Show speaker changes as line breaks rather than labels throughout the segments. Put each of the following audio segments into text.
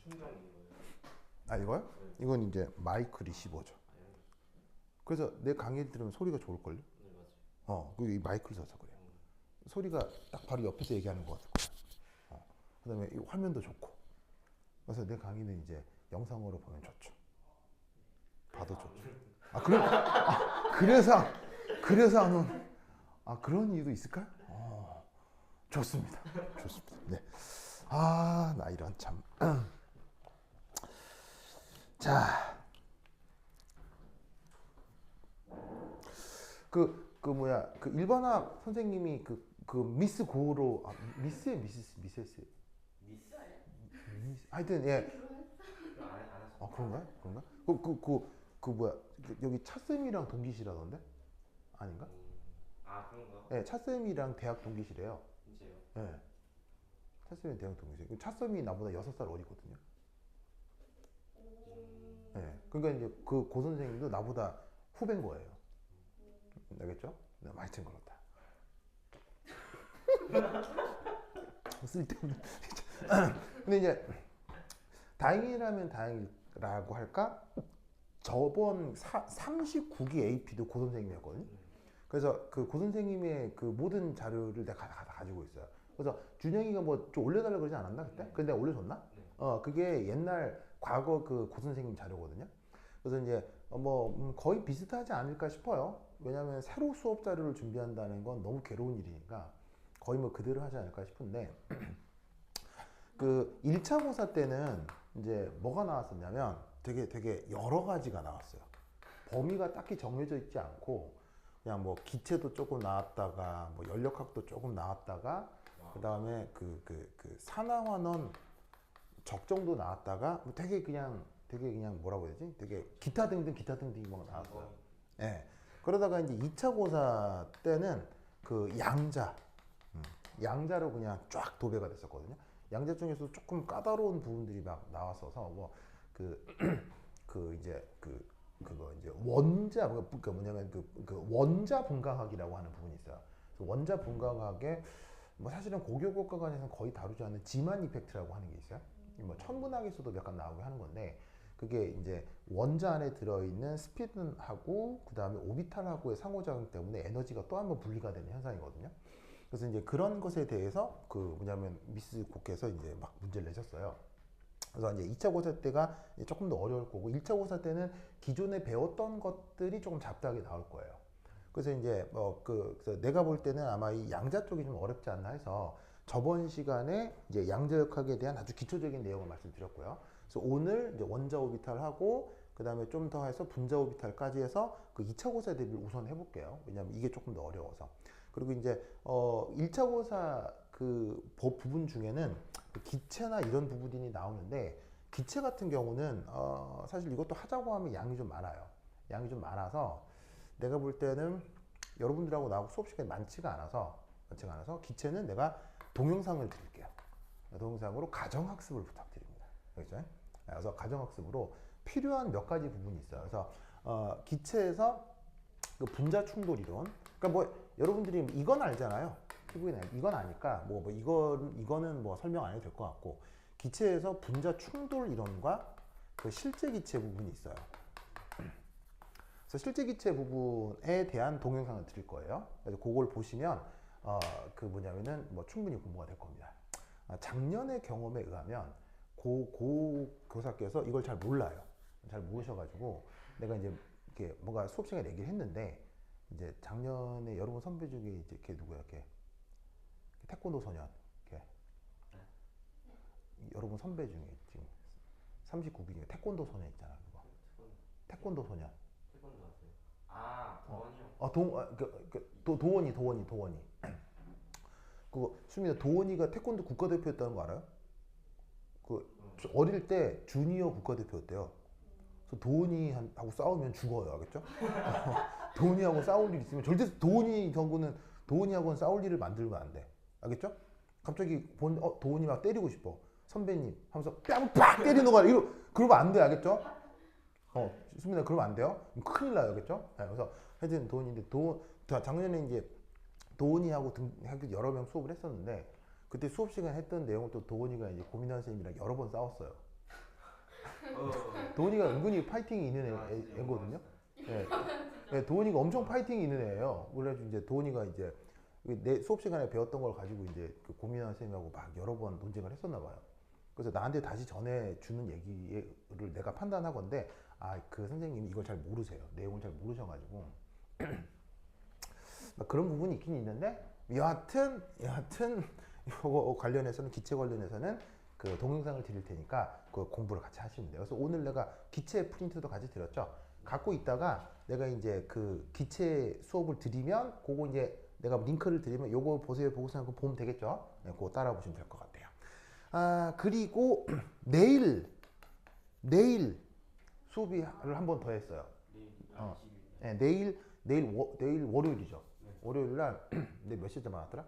충전이 거예요?
아 이거요?
네.
이건 이제 마이크 리시버죠. 그래서 내 강의 들으면 소리가 좋을걸요?
네, 맞아요.
그리고 이 마이크를 써서 그래요. 소리가 딱 바로 옆에서 얘기하는 것 같을 거예요. 그다음에 이 화면도 좋고. 그래서 내 강의는 이제 영상으로 보면 좋죠. 봐도 좋죠. 그래서 그래서 안 오는 그런 이유도 있을까요? 좋습니다. 좋습니다. 네. 나 이런 참. 자, 그 뭐야, 그 일반학 선생님이 그 미스 고로 미스에 미세스
미스?
하여튼 예.
안 하셨어요?
그런가요? 그런가? 그 뭐야, 여기 차쌤이랑 동기시라던데? 아닌가?
그런가?
예, 차쌤이랑 대학 동기시래요.
진짜요?
예. 차쌤이 대학 동기시래요. 차쌤이 나보다 6살 어리거든요. 예. 그러니까 이제 그 고 선생님도 나보다 후배인 거예요. 알겠죠? 네, 하여튼 그렇다. 쓸데없는. 근데 이제 다행이라면 다행이라고 할까? 저번 39기 AP도 고 선생님이었거든요. 그래서 그 고 선생님의 그 모든 자료를 내가 다 가지고 있어요. 그래서 준영이가 뭐 좀 올려달라고 그러지 않았나 그때? 근데 내가 올려줬나? 그게 옛날 과거 그 고 선생님 자료거든요. 그래서 이제 거의 비슷하지 않을까 싶어요. 왜냐하면 새로 수업 자료를 준비한다는 건 너무 괴로운 일이니까 거의 뭐 그대로 하지 않을까 싶은데 그 1차 고사 때는 이제 뭐가 나왔었냐면 되게 여러 가지가 나왔어요. 범위가 딱히 정해져 있지 않고 그냥 뭐 기체도 조금 나왔다가 뭐 연력학도 조금 나왔다가 그 다음에 그 산화환원 적정도 나왔다가 뭐 되게 그냥 뭐라고 해야 되지? 되게 기타 등등이 막 나왔어요. 예. 그러다가 이제 2차 고사 때는 그 양자로 그냥 쫙 도배가 됐었거든요. 양자 중에서 조금 까다로운 부분들이 막 나왔어서 그거 이제 원자 그 뭐냐면 그 원자 분광학이라고 하는 부분이 있어요. 그 원자 분광학에 뭐 사실은 고교국가관에서는 거의 다루지 않는 지만 이펙트라고 하는 게 있어요. 뭐 천문학에서도 몇 간 나오고 하는 건데 그게 이제 원자 안에 들어있는 스피드하고 그 다음에 오비탈하고의 상호작용 때문에 에너지가 또 한 번 분리가 되는 현상이거든요. 그래서 이제 그런 것에 대해서 그 뭐냐면 미스 곡께서 이제 막 문제를 내셨어요. 그래서 이제 2차 고사 때가 조금 더 어려울 거고 1차 고사 때는 기존에 배웠던 것들이 조금 잡다하게 나올 거예요. 그래서 이제 그래서 내가 볼 때는 아마 이 양자 쪽이 좀 어렵지 않나 해서 저번 시간에 이제 양자역학에 대한 아주 기초적인 내용을 말씀드렸고요. 그래서 오늘 이제 원자 오비탈 하고 그 다음에 좀 더 해서 분자 오비탈까지 해서 그 2차 고사 대비를 우선 해볼게요. 왜냐하면 이게 조금 더 어려워서. 그리고 이제 1차 고사 그 부분 중에는 그 기체나 이런 부분이 나오는데 기체 같은 경우는 사실 이것도 하자고 하면 양이 좀 많아요. 양이 좀 많아서 내가 볼 때는 여러분들하고 나하고 수업 시간이 많지가 않아서 기체는 내가 동영상을 드릴게요. 동영상으로 가정학습을 부탁드립니다. 그렇죠? 그래서 가정학습으로 필요한 몇 가지 부분이 있어요. 그래서 기체에서 그 분자 충돌 이론. 그러니까 뭐 여러분들이 이건 알잖아요. 피부에 이건 아니까 이거는 뭐 설명 안 해도 될 것 같고 기체에서 분자 충돌 이론과 그 실제 기체 부분이 있어요. 그래서 실제 기체 부분에 대한 동영상을 드릴 거예요. 그래서 그걸 보시면 그 뭐냐면은 뭐 충분히 공부가 될 겁니다. 작년의 경험에 의하면 고 교사께서 이걸 잘 몰라요. 잘 모르셔가지고 내가 이제 이렇게 뭔가 수업 시간에 얘기를 했는데 이제 작년에 여러분 선배 중에 이제 걔 누구야? 걔 태권도 소년. 걔 여러분 선배 중에 지금 39기 중에 태권도 소년 있잖아. 그거. 태권도 소년.
태권도 하세요? 도원이요?
도원이. 그거 수민아 도원이가 태권도 국가대표였다는 거 알아요? 그 어릴 때 주니어 국가대표였대요. 그래서 도원이하고 싸우면 죽어요, 알겠죠? 도원이하고 싸울 일 있으면 절대 도원이하고는 싸울 일을 만들면 안 돼, 알겠죠? 갑자기 도원이 막 때리고 싶어, 선배님 하면서 뺨팍 때리는 거야. 그러면 안 돼, 알겠죠? 수민아 그러면 안 돼요. 큰일 나요, 알겠죠? 네, 그래서 하여튼 도원인데 작년에 이제 도원이하고 여러 명 수업을 했었는데 그때 수업 시간 했던 내용을 또 도원이가 이제 고민환 선생님이랑 여러 번 싸웠어요. 도훈이가 은근히 파이팅이 있는
아, 진짜
애거든요. 예. 예, 도훈이가 엄청 파이팅이 있는 애예요. 그래가지고 이제 도훈이가 이제 내 수업 시간에 배웠던 걸 가지고 이제 그 고민하는 쌤하고 막 여러 번 논쟁을 했었나 봐요. 그래서 나한테 다시 전해주는 얘기를 내가 판단하건데, 아, 그 선생님이 이걸 잘 모르세요. 내용을 잘 모르셔가지고 그런 부분이 있긴 있는데, 여하튼 이거 관련해서는, 기체 관련해서는 그 동영상을 드릴 테니까 그 공부를 같이 하시면 돼요. 그래서 오늘 내가 기체 프린트도 같이 드렸죠. 갖고 있다가 내가 이제 그 기체 수업을 드리면 그거 이제 내가 링크를 드리면 요거 보세요 보고서 그거 보면 되겠죠. 네, 그거 따라 보시면 될 것 같아요. 아, 그리고 내일 수업을 한 번 더 했어요. 네, 내일 월요일이죠. 월요일 날 내일 몇 시쯤 나왔더라?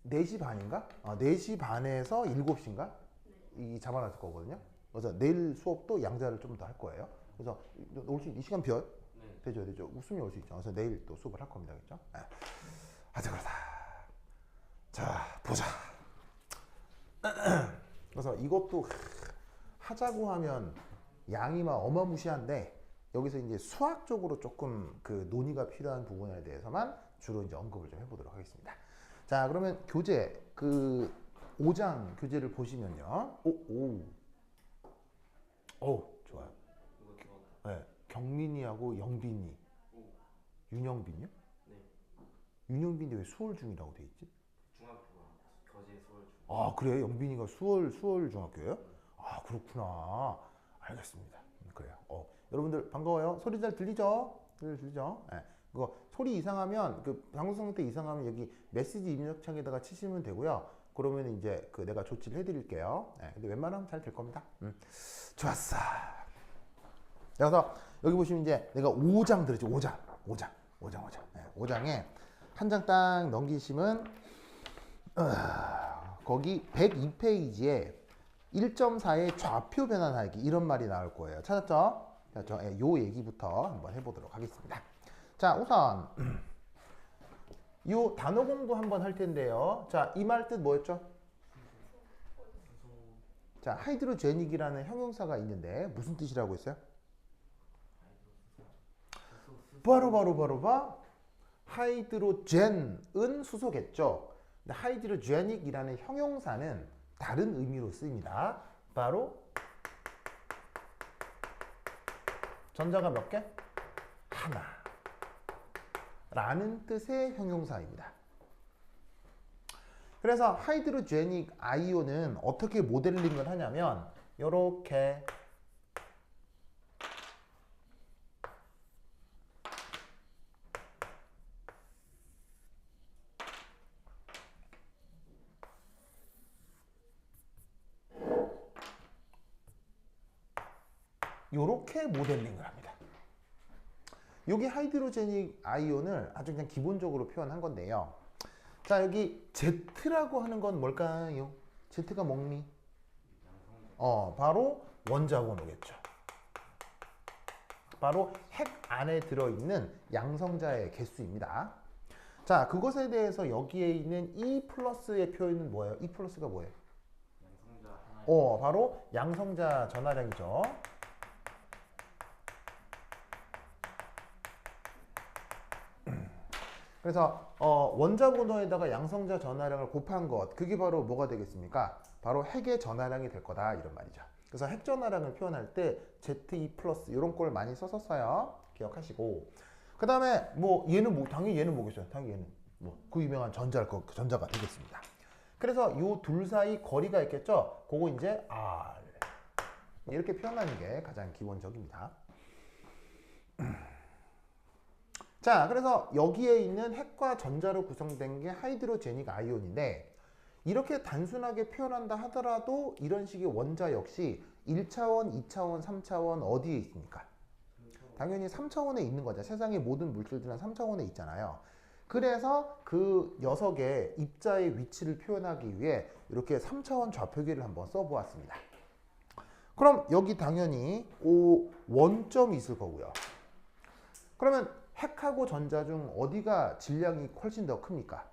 4시 반인가? 4시 반에서 7시인가? 이 잡아놨을 거거든요. 그래서 내일 수업도 양자를 좀 더 할 거예요. 그래서 올 수 이 시간 별 되죠. 웃음이 올 수 있죠. 그래서 내일 또 수업을 할 겁니다. 그렇죠? 하여튼 그러다. 자, 보자. 그래서 이것도 하자고 하면 양이 막 어마무시한데, 여기서 이제 수학적으로 조금 그 논의가 필요한 부분에 대해서만 주로 이제 언급을 좀 해보도록 하겠습니다. 자, 그러면 교재 그 5장 교재를 보시면요. 좋아요. 네, 경민이하고 영빈이. 윤영빈이요?
네.
윤영빈이 왜 수월 중이라고 돼 있지?
중학교가 거제 수월 중.
아, 그래? 영빈이가 수월 중학교예요? 아, 그렇구나. 알겠습니다. 그래요. 여러분들 반가워요. 소리 잘 들리죠? 들리죠? 네. 그거 소리 이상하면, 그 방송 상태 이상하면 여기 메시지 입력창에다가 치시면 되고요. 그러면 이제 그 내가 조치를 해드릴게요. 네. 근데 웬만하면 잘 될 겁니다. 좋았어. 그래서 여기 보시면 이제 내가 5장 들었죠. 5장. 네. 5장에 한 장 딱 넘기시면 거기 102페이지에 1.4의 좌표 변환하기 이런 말이 나올 거예요. 찾았죠? 요 얘기부터 한번 해보도록 하겠습니다. 자, 우선 요 단어 공부 한번 할 텐데요. 자, 이 말 뜻 뭐였죠? 자, 하이드로제닉이라는 형용사가 있는데 무슨 뜻이라고 했어요? 바로 하이드로젠은 수소겠죠. 근데 하이드로제닉이라는 형용사는 다른 의미로 쓰입니다. 바로 전자가 몇 개? 하나 라는 뜻의 형용사입니다. 그래서 하이드로제닉 아이온은 어떻게 모델링을 하냐면 요렇게 요렇게 모델링을 합니다. 여기 하이드로제닉 아이온을 아주 그냥 기본적으로 표현한 건데요. 자, 여기 Z라고 하는 건 뭘까요? Z가 뭐니? 바로 원자 번호겠죠. 바로 핵 안에 들어있는 양성자의 개수입니다. 자, 그것에 대해서 여기에 있는 E 플러스의 표현은 뭐예요? E 플러스가 뭐예요?
양성자 하나.
바로 양성자 전하량이죠. 그래서 원자 번호에다가 양성자 전하량을 곱한 것, 그게 바로 뭐가 되겠습니까? 바로 핵의 전하량이 될 거다, 이런 말이죠. 그래서 핵 전하량을 표현할 때 ZE 플러스 이런 걸 많이 썼었어요. 기억하시고. 그 다음에 뭐 얘는 당연히 얘는 뭐겠어요? 당연히 얘는 그 유명한 전자가 되겠습니다. 그래서 요 둘 사이 거리가 있겠죠? 그거 이제 R 이렇게 표현하는 게 가장 기본적입니다. 자, 그래서 여기에 있는 핵과 전자로 구성된 게 하이드로제닉 아이온인데, 이렇게 단순하게 표현한다 하더라도 이런 식의 원자 역시 1차원, 2차원, 3차원 어디에 있습니까? 당연히 3차원에 있는 거죠. 세상의 모든 물질들은 3차원에 있잖아요. 그래서 그 녀석의 입자의 위치를 표현하기 위해 이렇게 3차원 좌표기를 한번 써보았습니다. 그럼 여기 당연히 원점이 있을 거고요. 그러면 핵하고 전자 중 어디가 질량이 훨씬 더 큽니까?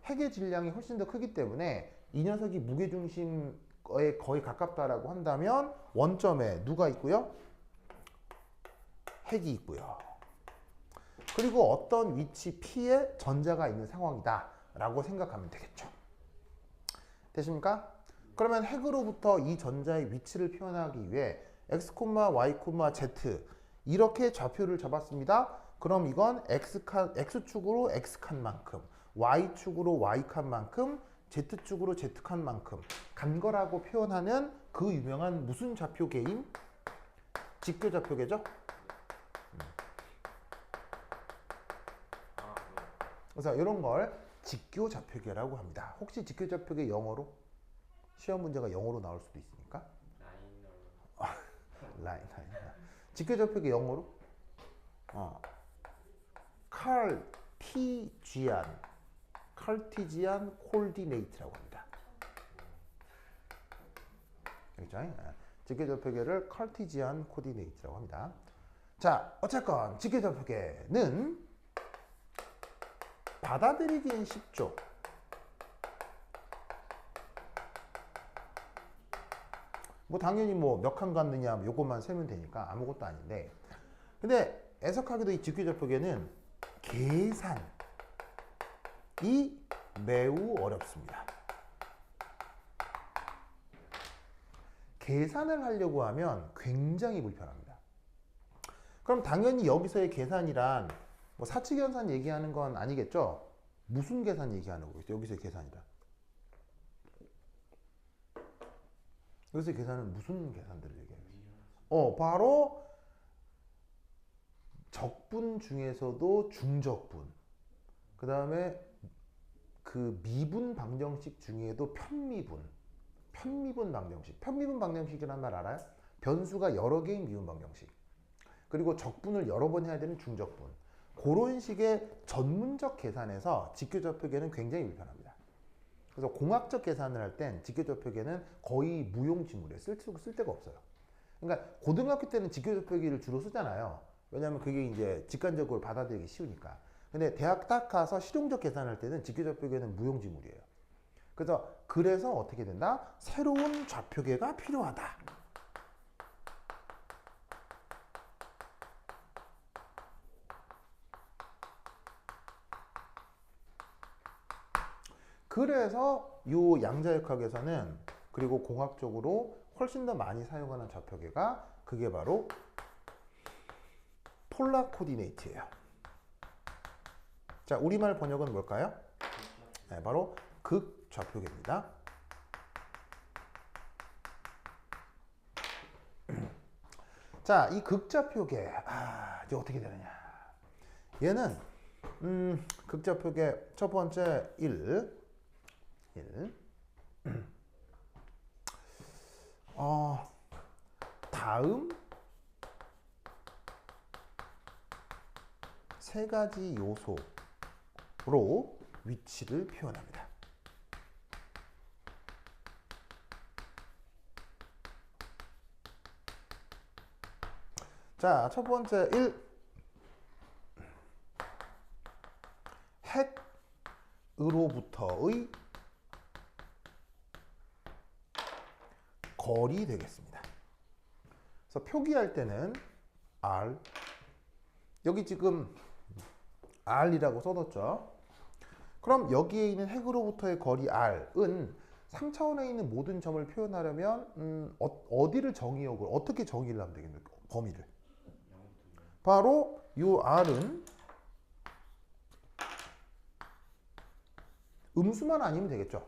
핵의 질량이 훨씬 더 크기 때문에 이 녀석이 무게중심 거의 가깝다라고 한다면 원점에 누가 있고요? 핵이 있고요. 그리고 어떤 위치 P에 전자가 있는 상황이다 라고 생각하면 되겠죠. 되십니까? 그러면 핵으로부터 이 전자의 위치를 표현하기 위해 x, y, z 이렇게 좌표를 잡았습니다. 그럼 이건 x축으로 x칸만큼, y축으로 y칸만큼, z축으로 z칸만큼 간 거라고 표현하는 그 유명한 무슨 좌표계임? 직교좌표계죠? 그래서 이런 걸 직교좌표계라고 합니다. 혹시 직교좌표계 영어로? 시험 문제가 영어로 나올 수도 있으니까. 라인. 직교좌표계 영어로? 칼티지안 콜디네이트라고 합니다. 그렇죠? 직교좌표계를 칼티지안 코디네이트라고 합니다. 자, 어쨌건 직교좌표계는 받아들이기엔 쉽죠. 뭐 당연히 뭐 몇 칸 갔느냐 요것만 세면 되니까 아무것도 아닌데, 근데 애석하게도 이 직교좌표계는 계산이 매우 어렵습니다. 계산을 하려고 하면 굉장히 불편합니다. 그럼 당연히 여기서의 계산이란 뭐 사칙연산 얘기하는 건 아니겠죠? 무슨 계산 얘기하는 거겠죠? 여기서의 계산이란. 여기서의 계산은 무슨 계산들을 얘기해요? 바로 적분 중에서도 중적분, 그 다음에 그 미분 방정식 중에도 편미분 방정식. 편미분 방정식이란 말 알아요? 변수가 여러 개인 미분 방정식. 그리고 적분을 여러 번 해야 되는 중적분. 그런 식의 전문적 계산에서 직교좌표계는 굉장히 불편합니다. 그래서 공학적 계산을 할 땐 직교좌표계는 거의 무용지물이에요. 쓸 데가 없어요. 그러니까 고등학교 때는 직교좌표계를 주로 쓰잖아요. 왜냐하면 그게 이제 직관적으로 받아들이기 쉬우니까. 근데 대학 딱 가서 실용적 계산할 때는 직교좌표계는 무용지물이에요. 그래서 어떻게 된다? 새로운 좌표계가 필요하다. 그래서 이 양자역학에서는, 그리고 공학적으로 훨씬 더 많이 사용하는 좌표계가 그게 바로 폴라 코디네이트예요. 자, 우리말 번역은 뭘까요? 네, 바로 극좌표계입니다. 자, 이 극좌표계, 이제 어떻게 되느냐? 얘는 극좌표계 첫 번째 1. 다음 세 가지 요소로 위치를 표현합니다. 자, 첫 번째 1. 핵으로부터의 거리 되겠습니다. 그래서 표기할 때는 R, 여기 지금 R이라고 써뒀죠. 그럼 여기에 있는 핵으로부터의 거리 R은 3차원에 있는 모든 점을 표현하려면 어디를 정의역을 어떻게 정의를 하면 되겠습니까? 범위를. 바로 이 R은 음수만 아니면 되겠죠.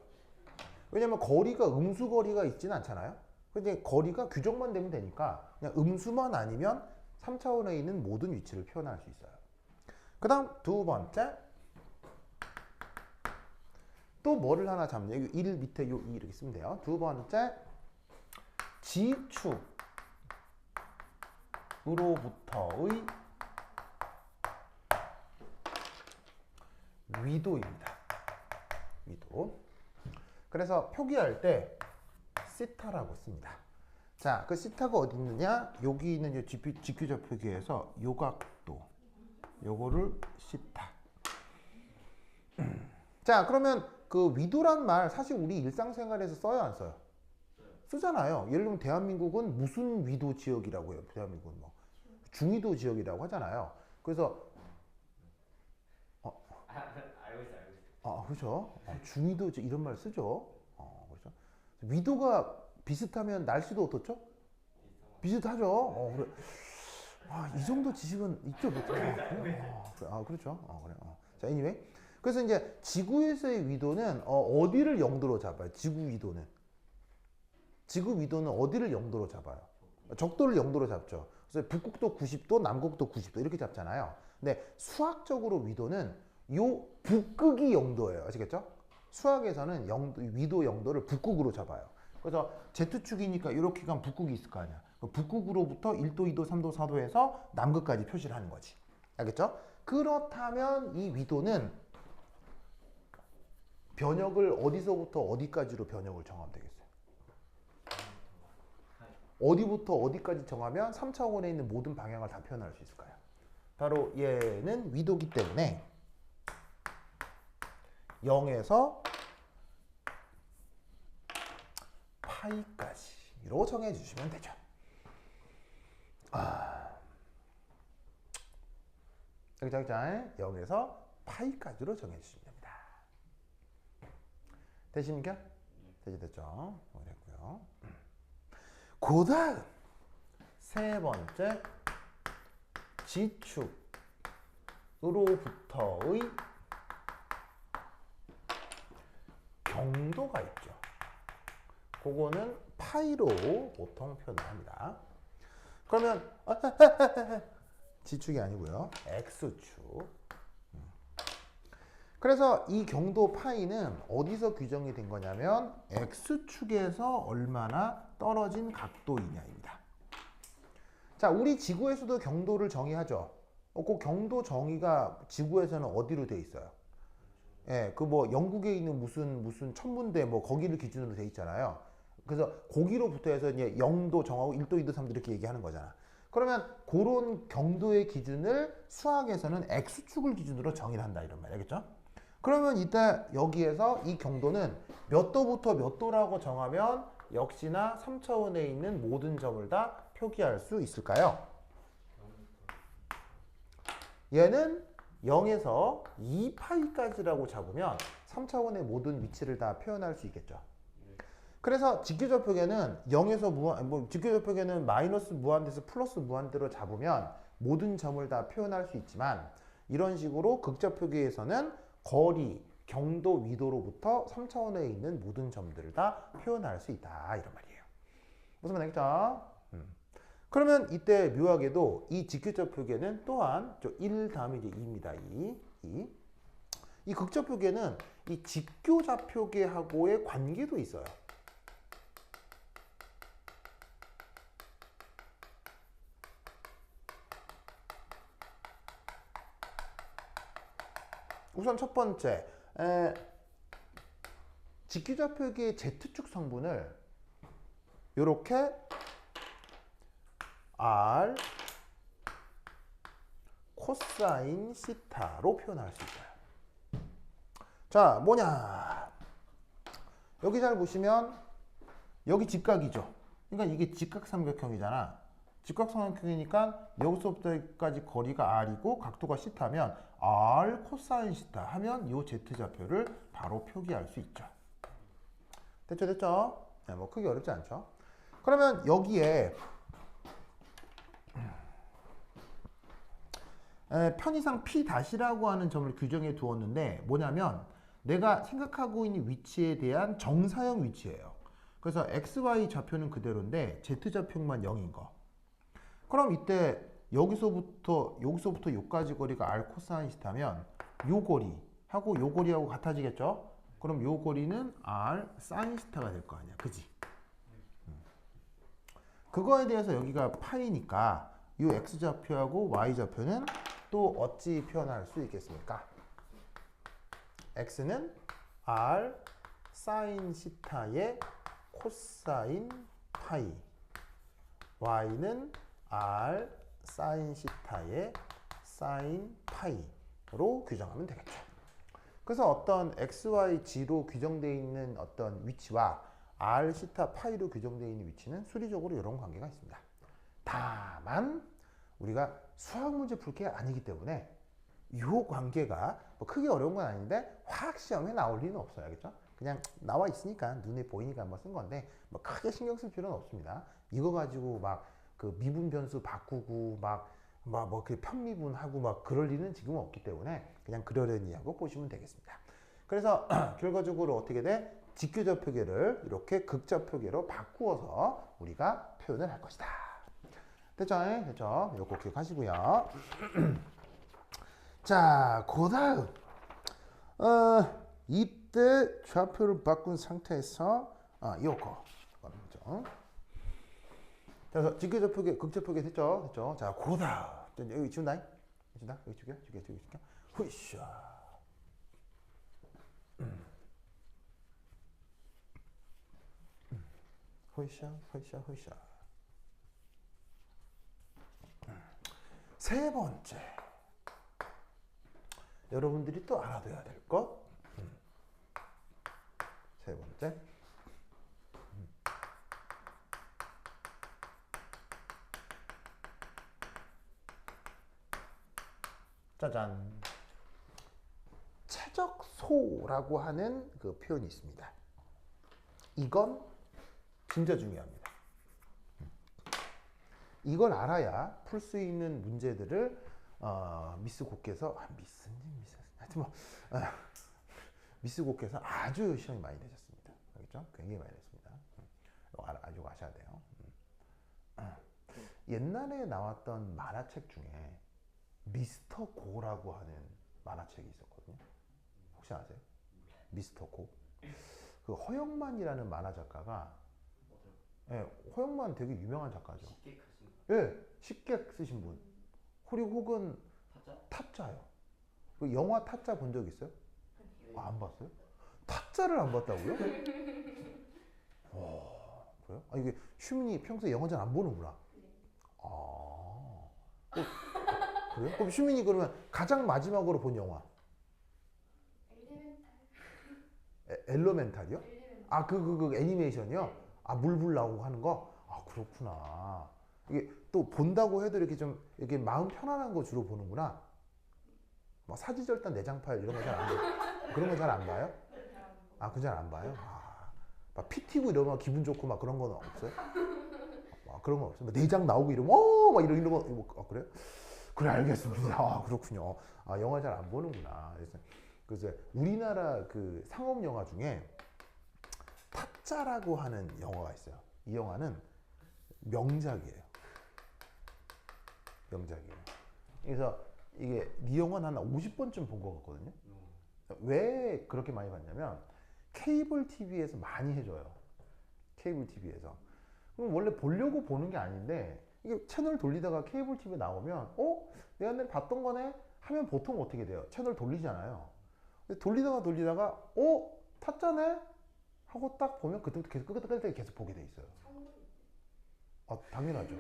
왜냐면 거리가 음수 거리가 있지는 않잖아요. 근데 거리가 규정만 되면 되니까 그냥 음수만 아니면 3차원에 있는 모든 위치를 표현할 수 있어요. 그 다음 두 번째, 또 뭐를 하나 잡냐. 1 밑에 요 2 이렇게 쓰면 돼요. 두 번째, G축으로부터의 위도입니다. 위도. 그래서 표기할 때 시타라고 씁니다. 자, 그 시타가 어디 있느냐? 여기 있는 직교좌표계에서 요 각도, 요거를 시타. 자, 그러면 그 위도란 말 사실 우리 일상생활에서 써요, 안 써요? 쓰잖아요. 예를 들면 대한민국은 무슨 위도 지역이라고 해요. 대한민국은 뭐 중위도 지역이라고 하잖아요. 그래서
알고 있어, 알고 있어.
그렇죠. 중위도 이런 말 쓰죠. 그렇죠. 위도가 비슷하면 날씨도 어떻죠? 비슷하죠. 그래. 이 정도 지식은 있죠, 보통. 그렇죠. 그래. 자, anyway. 그래서 이제 지구에서의 위도는 어디를 영도로 잡아요? 지구 위도는 어디를 영도로 잡아요? 적도를 영도로 잡죠. 그래서 북극도 90도, 남극도 90도 이렇게 잡잖아요. 근데 수학적으로 위도는 요 북극이 영도예요. 아시겠죠? 수학에서는 위도 영도를 북극으로 잡아요. 그래서 Z축이니까 이렇게 가면 북극이 있을 거 아니야. 북극으로부터 1도, 2도, 3도, 4도에서 남극까지 표시를 하는 거지. 알겠죠? 그렇다면 이 위도는 변역을 어디서부터 어디까지로 변역을 정하면 되겠어요? 어디부터 어디까지 정하면 3차원에 있는 모든 방향을 다 표현할 수 있을까요? 바로 얘는 위도기 때문에 0에서 파이까지로 정해 주시면 되죠. 자, 0에서 파이까지로 정해 주시면 됩니다. 되십니까? 됐죠? 그랬고요. 그 다음 세 번째 지축으로부터의 경도가 있죠. 그거는 파이로 보통 표현을 합니다. 그러면 지축이 아니고요. X축. 그래서 이 경도 파이는 어디서 규정이 된 거냐면 X축에서 얼마나 떨어진 각도이냐입니다. 자, 우리 지구에서도 경도를 정의하죠. 그 경도 정의가 지구에서는 어디로 돼 있어요? 예, 그 뭐 영국에 있는 무슨 천문대 뭐 거기를 기준으로 돼 있잖아요. 그래서 거기로부터 해서 이제 0도 정하고 1도, 2도, 3도 이렇게 얘기하는 거잖아. 그러면 그런 경도의 기준을 수학에서는 X축을 기준으로 정의를 한다 이런 말 알겠죠? 그러면 이때 여기에서 이 경도는 몇 도부터 몇 도라고 정하면 역시나 3차원에 있는 모든 점을 다 표기할 수 있을까요? 얘는 0에서 2파이까지라고 잡으면 3차원의 모든 위치를 다 표현할 수 있겠죠. 그래서 직교접표계는 0에서 직교접표계는 마이너스 무한대에서 플러스 무한대로 잡으면 모든 점을 다 표현할 수 있지만 이런 식으로 극좌표계에서는 거리, 경도, 위도로부터 3차원에 있는 모든 점들을 다 표현할 수 있다 이런 말이에요. 무슨 말이겠죠? 그러면 이때 묘하게도 이 직교접표계는 또한 1 다음에 이제 2입니다. 2. 이 극좌표계는 이 직교좌표계하고의 관계도 있어요. 우선 첫 번째, 직교좌표계의 Z축 성분을 이렇게 R 코사인 시타로 표현할 수 있어요. 자, 뭐냐? 여기 잘 보시면 여기 직각이죠. 그러니까 이게 직각삼각형이잖아. 직각삼각형이니까 여기서부터 여기까지 거리가 R이고 각도가 시타면 R 코사인 시타 하면 이 Z좌표를 바로 표기할 수 있죠. 됐죠? 네, 뭐 크게 어렵지 않죠? 그러면 여기에 편의상 P-라고 하는 점을 규정해 두었는데 뭐냐면 내가 생각하고 있는 위치에 대한 정사형 위치예요. 그래서 XY 좌표는 그대로인데 Z좌표만 0인 거. 그럼 이때 여기서부터 여기까지 거리가 R 코사인 시타면 요 거리하고 요 거리하고 같아지겠죠? 그럼 요 거리는 R 사인 시타가 될 거 아니야. 그지? 그거에 대해서 여기가 파이니까 요 X좌표하고 Y좌표는 또 어찌 표현할 수 있겠습니까? X는 R 사인 시타의 코사인 파이, Y는 R 사인 시타의 사인 파이로 규정하면 되겠죠. 그래서 어떤 XYG로 규정되어 있는 어떤 위치와 r 시타 파이로 규정되어 있는 위치는 수리적으로 이런 관계가 있습니다. 다만 우리가 수학 문제 풀 게 아니기 때문에 이 관계가 뭐 크게 어려운 건 아닌데 화학 시험에 나올 리는 없어요. 알겠죠? 그냥 나와 있으니까 눈에 보이니까 한번 쓴 건데 뭐 크게 신경 쓸 필요는 없습니다. 이거 가지고 막 그 미분 변수 바꾸고 뭐 그 편미분하고 막 그럴 리는 지금 없기 때문에 그냥 그러려니 하고 보시면 되겠습니다. 그래서 결과적으로 어떻게 돼? 직교좌표계를 이렇게 극좌표계로 바꾸어서 우리가 표현을 할 것이다. 됐죠? 됐죠? 이거 꼭 기억하시고요. 자, 그 다음 이때 좌표를 바꾼 상태에서 요거 그죠? 그래서 직교좌표계, 극좌표계 됐죠? 됐죠? 자, 그 다음 여기 지운다. 지운다. 여기 죽여. 후이샤. 후이샤. 세 번째. 여러분들이 또 알아둬야 될 것. 세 번째. 짜잔. 최적소라고 하는 그 표현이 있습니다. 이건 진짜 중요합니다. 이걸 알아야 풀 수 있는 문제들을 미스 곱께서 하여튼 뭐 미스 곱께서 아주 시험이 많이 되셨습니다. 알겠죠? 굉장히 많이 됐습니다. 아주 아셔야 돼요. 옛날에 나왔던 만화책 중에 미스터 고라고 하는 만화책이 있었거든요. 혹시 아세요? 미스터 고. 그 허영만이라는 만화 작가가 예, 허영만 되게 유명한 작가죠. 예, 식객 쓰신 분. 그리고 혹은 타짜요. 그 영화 타짜 본 적 있어요? 안 봤어요? 타짜를 안 봤다고요? 그래요? 이게 슈민이 평소에 영화 잘 안 보는구나. 그래요? 그럼 슈민이 그러면 가장 마지막으로 본 영화? 엘로멘탈이요? 그 애니메이션이요? 물불 나오고 하는 거? 그렇구나. 이게 또 본다고 해도 이렇게 좀 이렇게 마음 편안한 거 주로 보는구나. 막 사지절단 내장파일 이런 거 잘 안 봐요? 그런 거 잘 안 봐요? 그건 잘 안 봐요? 막 피 튀고 이러면 기분 좋고 막 그런 건 없어요? 그런 건 없어요? 내장 나오고 이러면 막 이런 거 그래요? 그래 알겠습니다. 그렇군요. 영화 잘 안 보는구나. 그래서 우리나라 그 상업 영화 중에 타짜라고 하는 영화가 있어요. 이 영화는 명작이에요. 그래서 이게 이 영화는 한 50번쯤 본 것 같거든요. 왜 그렇게 많이 봤냐면 케이블 TV에서 많이 해줘요. 케이블 TV에서. 그럼 원래 보려고 보는 게 아닌데 이게 채널 돌리다가 케이블 TV 나오면 내가 옛날에 봤던 거네 하면 보통 어떻게 돼요? 채널 돌리잖아요. 근데 돌리다가 타짜네 하고 딱 보면 그때부터 계속 끝까지 계속 보게 돼 있어요. 당연하죠.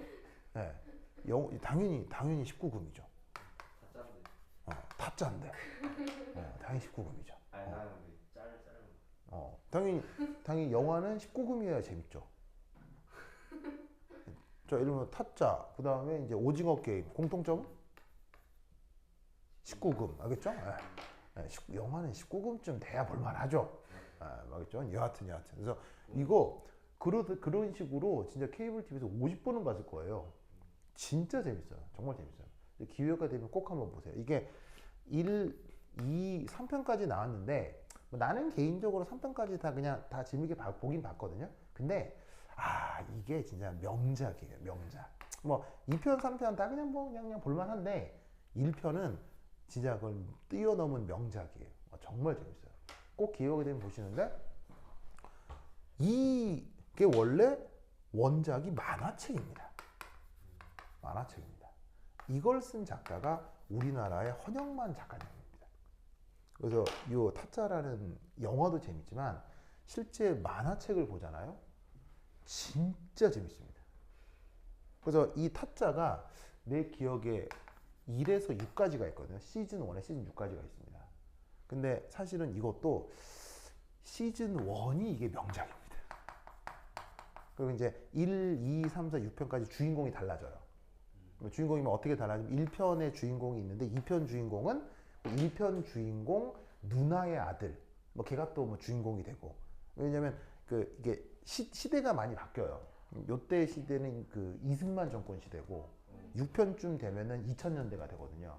네. 당연히 19금이죠. 타짜인데. 당연히 19금이죠.
나는
당연히 영화는 19금이어야 재밌죠. 자, 이러면 타짜, 그 다음에 이제 오징어 게임, 공통점? 19금, 알겠죠? 영화는 19금쯤 돼야 볼만하죠. 알겠죠? 여하튼. 그래서 이거, 그런 식으로 진짜 케이블 TV에서 50번은 봤을 거예요. 진짜 재밌어요. 정말 재밌어요. 기회가 되면 꼭 한번 보세요. 이게 1, 2, 3편까지 나왔는데, 나는 개인적으로 3편까지 다 재밌게 보긴 봤거든요. 근데, 이게 진짜 명작이에요. 명작. 뭐 2편, 3편 다 그냥 볼만한데 1편은 진짜 그걸 뛰어넘은 명작이에요. 정말 재밌어요. 꼭 기회가 되면 보시는데 이게 원래 원작이 만화책입니다. 이걸 쓴 작가가 우리나라의 헌영만 작가님입니다. 그래서 이 타짜라는 영화도 재밌지만 실제 만화책을 보잖아요. 진짜 재밌습니다. 그래서 이 타짜가 내 기억에 1에서 6까지가 있거든요. 시즌 1에 시즌 6까지가 있습니다. 근데 사실은 이것도 시즌 1이 이게 명작입니다. 그리고 이제 1, 2, 3, 4, 6편까지 주인공이 달라져요. 주인공이 어떻게 달라지면 1편의 주인공이 있는데 2편 주인공은 1편 주인공 누나의 아들. 뭐 걔가 또 뭐 주인공이 되고. 왜냐면 그 이게 시대가 많이 바뀌어요. 요때 시대는 그 이승만 정권 시대고 6편쯤 되면은 2000년대가 되거든요.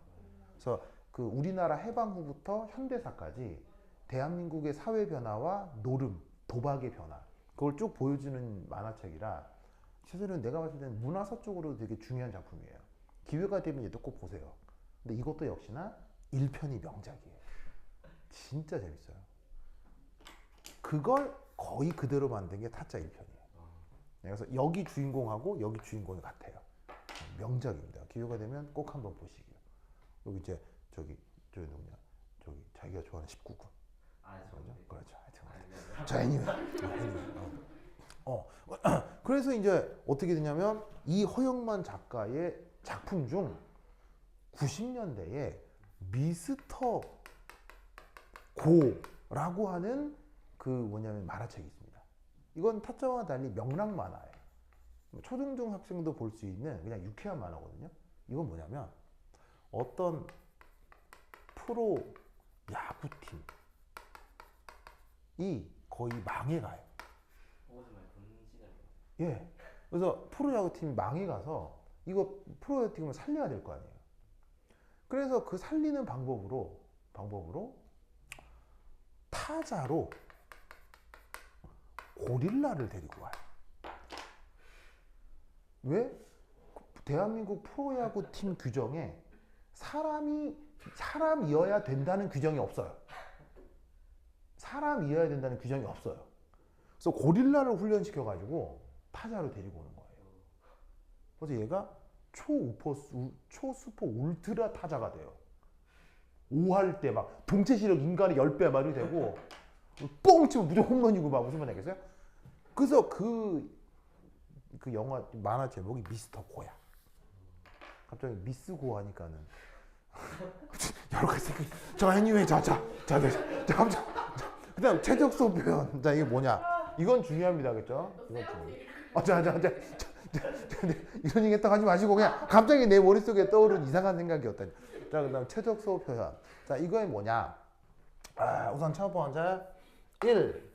그래서 그 우리나라 해방 후부터 현대사까지 대한민국의 사회 변화와 노름, 도박의 변화 그걸 쭉 보여주는 만화책이라 사실은 내가 봤을 때는 문화서 쪽으로 되게 중요한 작품이에요. 기회가 되면 얘도 꼭 보세요. 근데 이것도 역시나 1편이 명작이에요. 진짜 재밌어요. 그걸 거의 그대로 만든 게 타짜 1편이에요. 그래서 여기 주인공하고 여기 주인공이 같아요. 명작입니다. 기회가 되면 꼭 한번 보시기요. 여기 이제 저기 누구냐? 저기 자기가 좋아하는 19군.
아,
그렇죠. 하여튼 자, 애니메. 그래서 이제 어떻게 되냐면 이 허영만 작가의 작품 중 90년대에 미스터 고라고 하는 그 뭐냐면 만화책이 있습니다. 이건 타짜와 달리 명랑 만화예요. 초중등 학생도 볼 수 있는 그냥 유쾌한 만화거든요. 이건 뭐냐면 어떤 프로 야구팀이 거의 망해가요. 예. 그래서 프로야구팀이 망해가서 이거 프로야구팀을 살려야 될 거 아니에요. 그래서 그 살리는 방법으로 타자로 고릴라를 데리고 와요. 왜? 대한민국 프로야구팀 규정에 사람이어야 된다는 규정이 없어요. 사람이어야 된다는 규정이 없어요. 그래서 고릴라를 훈련시켜가지고 타자로 데리고 오는 거예요. 그래서 얘가 초수퍼 울트라 타자가 돼요. 5할 때 막 동체 시력 인간의 10배 말이 되고 뻥 치면 무조건 홈런이고 막 무슨 말 하겠어요? 그래서 그 영화 만화 제목이 미스터 고야. 갑자기 미스 고 하니까는 여러 가지 생각이. 자, 애니메이 그다음 최적 수업 표현. 자, 이게 뭐냐? 이건 중요합니다, 그렇죠? 이건 중요해. 이런 얘기 딱 하지 마시고 그냥 갑자기 내 머릿속에 떠오른 이상한 생각이었다. 자, 그다음 최적 수업 표현. 자, 이거에 뭐냐? 우선 첫 번째 1.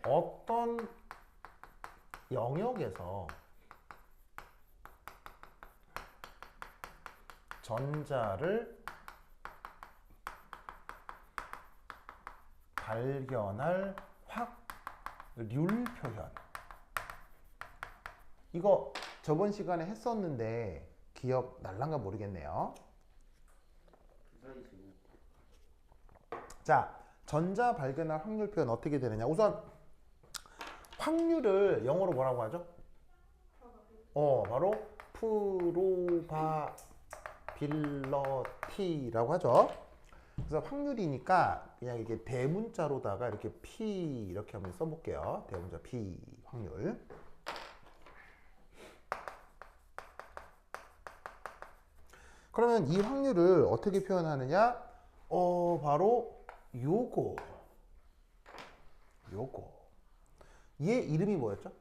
어떤 영역에서 전자를 발견할 확률 표현. 이거 저번 시간에 했었는데 기억 날란가 모르겠네요. 자, 전자 발견할 확률 표현 어떻게 되느냐? 우선 확률을 영어로 뭐라고 하죠? 바로 프로바빌러티라고 하죠. 그래서 확률이니까 그냥 이렇게 대문자로다가 이렇게 P 이렇게 한번 써볼게요. 대문자 P 확률. 그러면 이 확률을 어떻게 표현하느냐? 바로 요거. 얘 이름이 뭐였죠?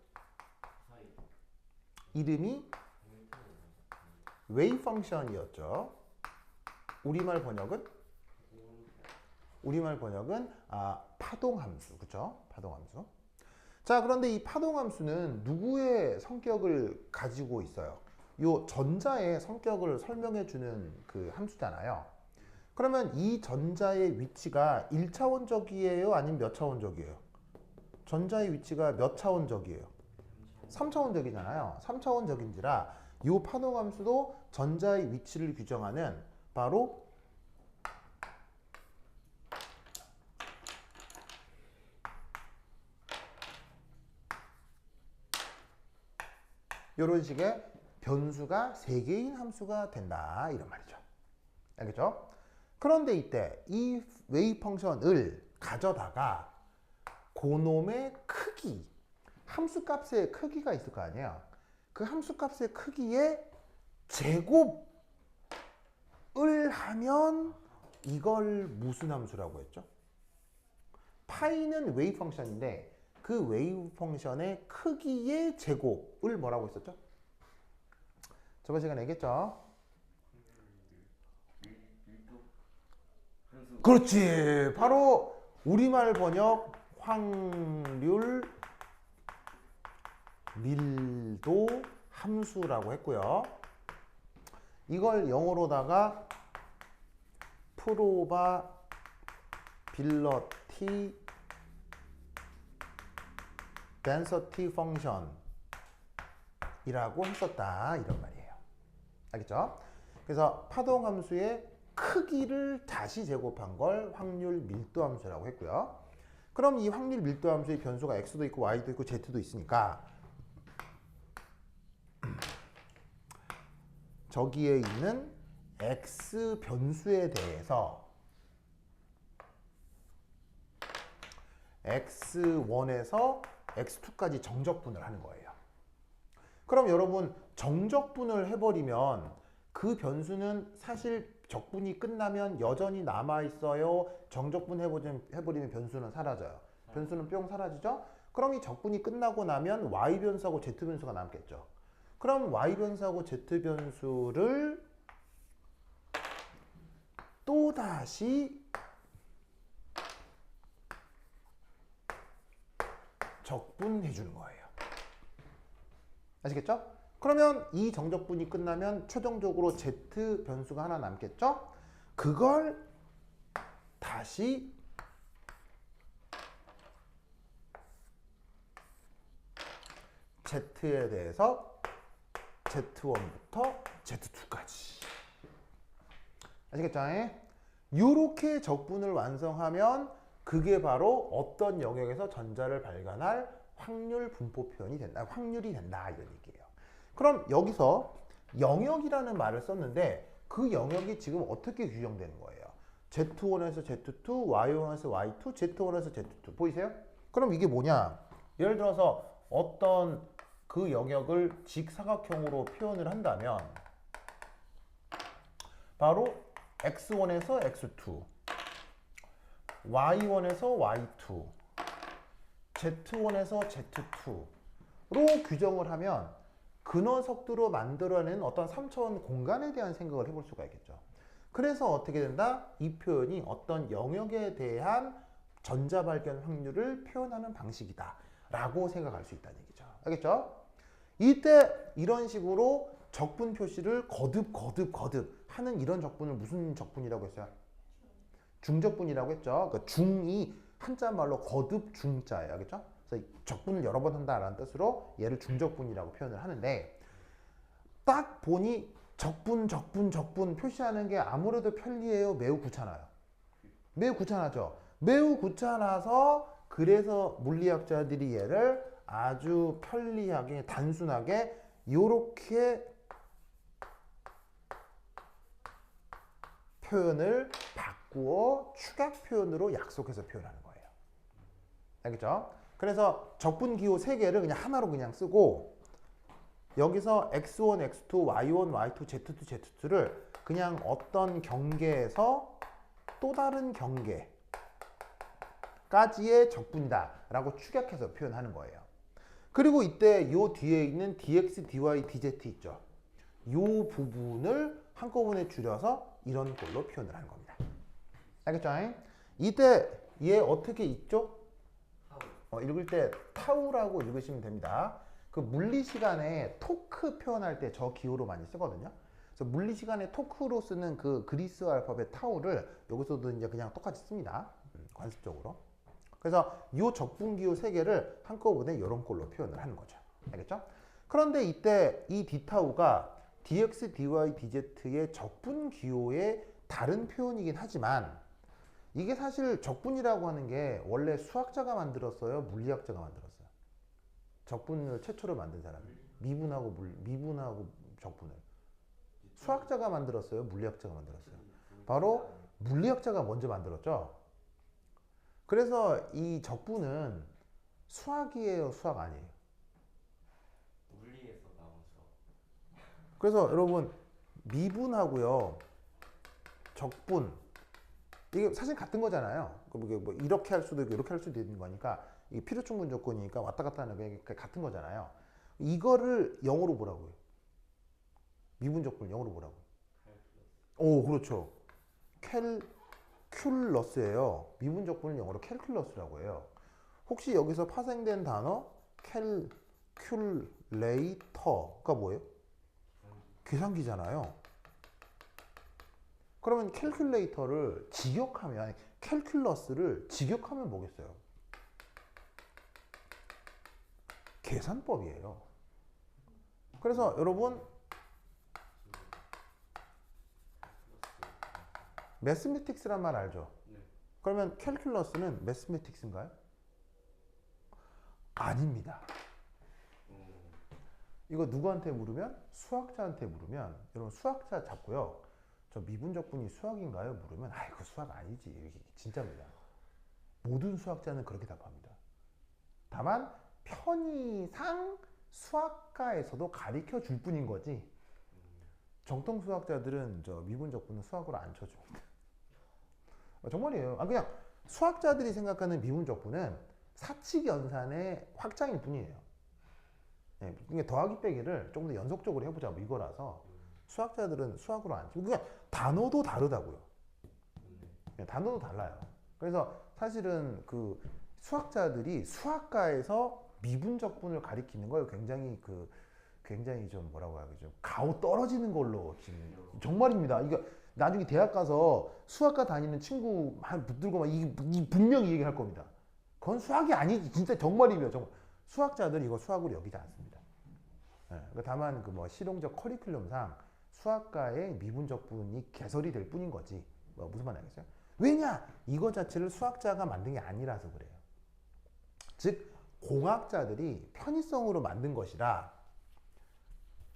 이름이 웨이 펑션이었죠. 우리말 번역은 파동함수. 그렇죠? 파동함수. 자, 그런데 이 파동함수는 누구의 성격을 가지고 있어요? 요 전자의 성격을 설명해 주는 그 함수잖아요. 그러면 이 전자의 위치가 1차원적이에요? 아니면 몇 차원적이에요? 전자의 위치가 몇 차원적이에요? 3차원적이잖아요. 3차원적인지라 이 파동함수도 전자의 위치를 규정하는 바로 이런 식의 변수가 3개인 함수가 된다 이런 말이죠. 알겠죠? 그런데 이때 이 웨이 펑션을 가져다가 그놈의 크기, 함수값의 크기가 있을 거 아니에요. 그 함수값의 크기의 제곱을 하면 이걸 무슨 함수라고 했죠? 파이는 웨이 펑션인데 그 웨이브 펑션의 크기의 제곱을 뭐라고 했었죠? 저번 시간에 얘기했죠?
밀도 함수.
그렇지. 바로 우리말 번역 확률 밀도 함수라고 했고요. 이걸 영어로다가 probability density function 이라고 했었다 이런 말이에요. 알겠죠? 그래서 파동 함수의 크기를 다시 제곱한 걸 확률 밀도 함수라고 했고요. 그럼 이 확률 밀도 함수의 변수가 x도 있고 y도 있고 z도 있으니까 저기에 있는 x 변수에 대해서 x1에서 x2까지 정적분을 하는 거예요. 그럼 여러분 정적분을 해버리면 그 변수는 사실 적분이 끝나면 여전히 남아있어요. 정적분 해버리면 변수는 사라져요. 변수는 뿅 사라지죠? 그럼 이 적분이 끝나고 나면 y변수하고 z변수가 남겠죠. 그럼 y변수하고 z변수를 또다시 적분해 주는 거예요. 아시겠죠? 그러면 이 정적분이 끝나면 최종적으로 z 변수가 하나 남겠죠? 그걸 다시 z에 대해서 z1부터 z2까지. 아시겠죠? 이렇게 적분을 완성하면 그게 바로 어떤 영역에서 전자를 발견할 확률 분포 표현이 된다. 확률이 된다 이런 얘기예요. 그럼 여기서 영역이라는 말을 썼는데 그 영역이 지금 어떻게 규정되는 거예요? Z1에서 Z2, Y1에서 Y2, Z1에서 Z2 보이세요? 그럼 이게 뭐냐? 예를 들어서 어떤 그 영역을 직사각형으로 표현을 한다면 바로 X1에서 X2, Y1에서 Y2, Z1에서 Z2로 규정을 하면 근원석두로 만들어낸 어떤 3차원 공간에 대한 생각을 해볼 수가 있겠죠. 그래서 어떻게 된다? 이 표현이 어떤 영역에 대한 전자 발견 확률을 표현하는 방식이다 라고 생각할 수 있다는 얘기죠. 알겠죠? 이때 이런 식으로 적분 표시를 거듭 하는 이런 적분을 무슨 적분이라고 했어요? 중적분이라고 했죠. 그러니까 중이 한자 말로 거듭 중자예요. 알겠죠? 그래서 적분을 여러 번 한다라는 뜻으로 얘를 중적분이라고 표현을 하는데 딱 보니 적분 표시하는 게 아무래도 편리해요. 매우 귀찮아요. 매우 귀찮아죠. 매우 귀찮아서 그래서 물리학자들이 얘를 아주 편리하게 단순하게 이렇게 표현을 바꾸어 축약 표현으로 약속해서 표현하는 거예요. 알겠죠? 그래서 적분 기호 3개를 그냥 하나로 그냥 쓰고 여기서 x1, x2, y1, y2, z2, z2를 그냥 어떤 경계에서 또 다른 경계까지의 적분이다 라고 축약해서 표현하는 거예요. 그리고 이때 요 뒤에 있는 dx, dy, dz 있죠. 요 부분을 한꺼번에 줄여서 이런 걸로 표현을 하는 겁니다. 알겠죠? 이때 얘 어떻게 읽죠? 읽을 때 타우라고 읽으시면 됩니다. 그 물리 시간에 토크 표현할 때 저 기호로 많이 쓰거든요. 그래서 물리 시간에 토크로 쓰는 그 그리스 알파벳 타우를 여기서도 이제 그냥 똑같이 씁니다. 관습적으로. 그래서 이 적분 기호 3개를 한꺼번에 이런 걸로 표현을 하는 거죠. 알겠죠? 그런데 이때 이 d타우가 dx, dy, dz의 적분 기호의 다른 표현이긴 하지만 이게 사실 적분이라고 하는 게 원래 수학자가 만들었어요? 물리학자가 만들었어요? 적분을 최초로 만든 사람이 미분하고 적분을 수학자가 만들었어요? 물리학자가 만들었어요? 바로 물리학자가 먼저 만들었죠? 그래서 이 적분은 수학이에요? 수학 아니에요?
물리에서 나온 수학.
그래서 여러분 미분하고요 적분 이게 사실 같은 거잖아요. 그럼 이게 뭐 이렇게 할 수도 있고 이렇게 할 수도 있는 거니까 이게 필요 충분 조건이니까 왔다 갔다 하는 게 같은 거잖아요. 이거를 영어로 뭐라고요? 미분적분을 영어로 뭐라고? 오, 그렇죠. 캘큘러스예요. 미분적분을 영어로 캘큘러스라고 해요. 혹시 여기서 파생된 단어 캘큘레이터가 뭐예요? 계산기잖아요. 그러면 캘큘레이터를 직역하면 아니 캘큘러스를 직역하면 뭐겠어요? 계산법이에요. 그래서 여러분 매스매틱스란 말 알죠?
네.
그러면 캘큘러스는 매스매틱스인가요? 아닙니다. 이거 누구한테 물으면? 수학자한테 물으면 여러분 수학자 잡고요. 저 미분적분이 수학인가요? 물으면 아이 그 수학 아니지. 이게 진짜입니다. 모든 수학자는 그렇게 답합니다. 다만 편의상 수학과에서도 가르쳐 줄 뿐인 거지. 정통 수학자들은 저 미분적분은 수학으로 안 쳐줍니다. 정말이에요. 그냥 수학자들이 생각하는 미분적분은 사칙 연산의 확장일 뿐이에요. 네, 그러니까 더하기 빼기를 조금 더 연속적으로 해보자 뭐 이거라서 수학자들은 수학으로 안 치고 그냥 단어도 다르다고요. 네, 단어도 달라요. 그래서 사실은 그 수학자들이 수학과에서 미분적분을 가리키는 걸 굉장히 좀 뭐라고 하죠? 가오 떨어지는 걸로 지금 정말입니다. 이거 나중에 대학 가서 수학과 다니는 친구 한 붙들고 막 이 분명히 얘기할 겁니다. 그건 수학이 아니지. 진짜 정말이며 정말. 수학자들 이거 수학으로 여기지 않습니다. 네, 다만 그 뭐 실용적 커리큘럼상 수학과의 미분적분이 개설이 될 뿐인 거지. 뭐 무슨 말 알겠어요? 왜냐? 이거 자체를 수학자가 만든 게 아니라서 그래요. 즉 공학자들이 편의성으로 만든 것이라